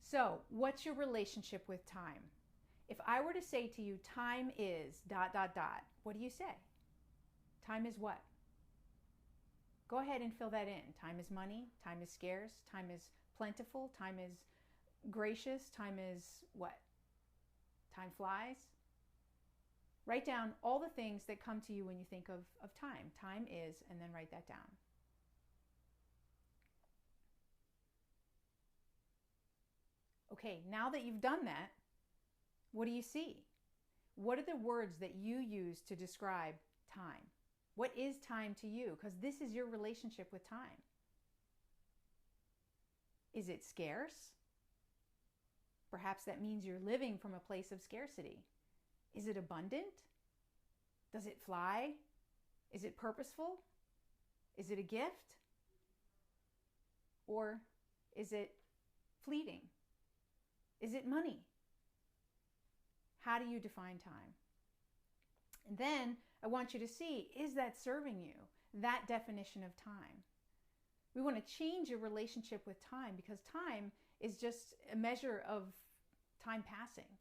So, what's your relationship with time? If I were to say to you, time is dot, dot, dot, what do you say? Time is what? Go ahead and fill that in. Time is money. Time is scarce. Time is plentiful. Time is gracious. Time is what? Time flies. Write down all the things that come to you when you think of time. Time is, and then write that down. Okay, now that you've done that, what do you see? What are the words that you use to describe time? What is time to you? Because this is your relationship with time. Is it scarce? Perhaps that means you're living from a place of scarcity. Is it abundant? Does it fly? Is it purposeful? Is it a gift? Or is it fleeting? Is it money? How do you define time? And then I want you to see, is that serving you, that definition of time? We want to change your relationship with time because time is just a measure of time passing,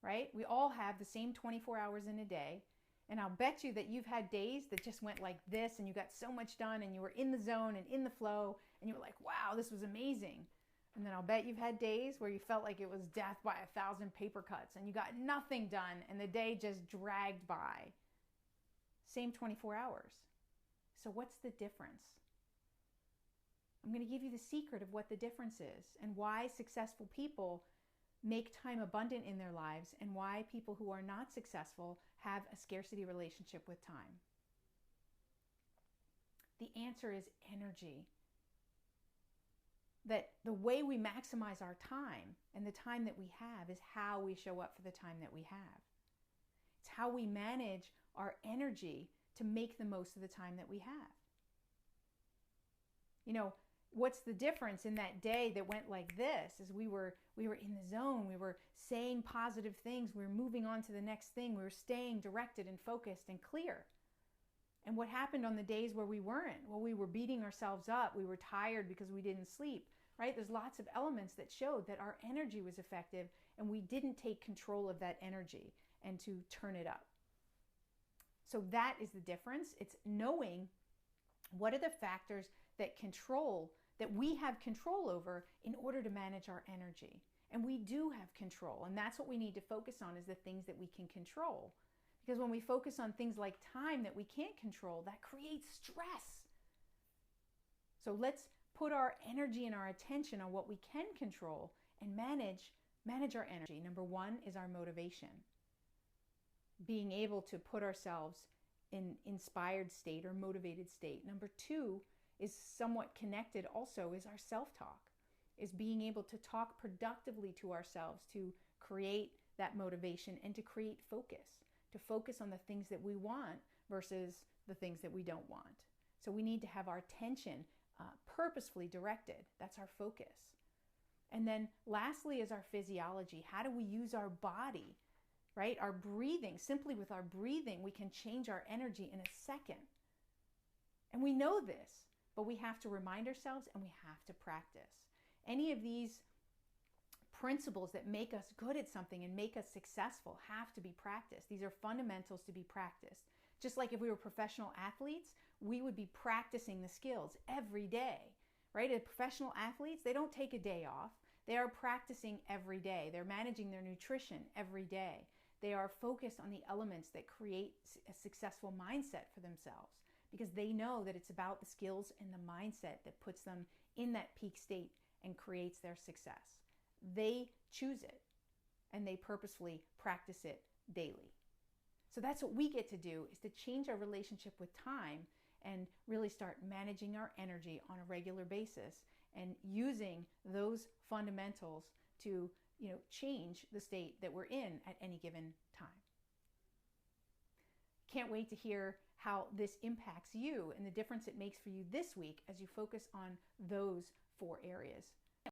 right? We all have the same 24 hours in a day. And I'll bet you that you've had days that just went like this and you got so much done and you were in the zone and in the flow and you were like, wow, this was amazing. And then I'll bet you've had days where you felt like it was death by 1,000 paper cuts and you got nothing done and the day just dragged by. Same 24 hours. So what's the difference? I'm going to give you the secret of what the difference is and why successful people make time abundant in their lives and why people who are not successful have a scarcity relationship with time. The answer is energy. That the way we maximize our time and the time that we have is how we show up for the time that we have. It's how we manage our energy to make the most of the time that we have. You know, what's the difference in that day that went like this is we were in the zone, we were saying positive things, we were moving on to the next thing, we were staying directed and focused and clear. And what happened on the days where we weren't? Well, we were beating ourselves up. We were tired because we didn't sleep, right? There's lots of elements that showed that our energy was effective and we didn't take control of that energy and to turn it up. So that is the difference. It's knowing what are the factors that we have control over in order to manage our energy. And we do have control. And that's what we need to focus on is the things that we can control. Because when we focus on things like time that we can't control, that creates stress. So let's put our energy and our attention on what we can control and manage our energy. Number one is our motivation. Being able to put ourselves in inspired state or motivated state. Number two is somewhat connected also is our self-talk. Is being able to talk productively to ourselves to create that motivation and to create focus. To focus on the things that we want versus the things that we don't want. So we need to have our attention purposefully directed. That's our focus. And then lastly is our physiology. How do we use our body, right? Our breathing. Simply with our breathing, we can change our energy in a second. And we know this, but we have to remind ourselves and we have to practice. Any of these principles that make us good at something and make us successful have to be practiced. These are fundamentals to be practiced. Just like if we were professional athletes, we would be practicing the skills every day, right? As professional athletes, they don't take a day off. They are practicing every day. They're managing their nutrition every day. They are focused on the elements that create a successful mindset for themselves because they know that it's about the skills and the mindset that puts them in that peak state and creates their success. They choose it and they purposefully practice it daily. So that's what we get to do is to change our relationship with time and really start managing our energy on a regular basis and using those fundamentals to, change the state that we're in at any given time. Can't wait to hear how this impacts you and the difference it makes for you this week as you focus on those 4 areas.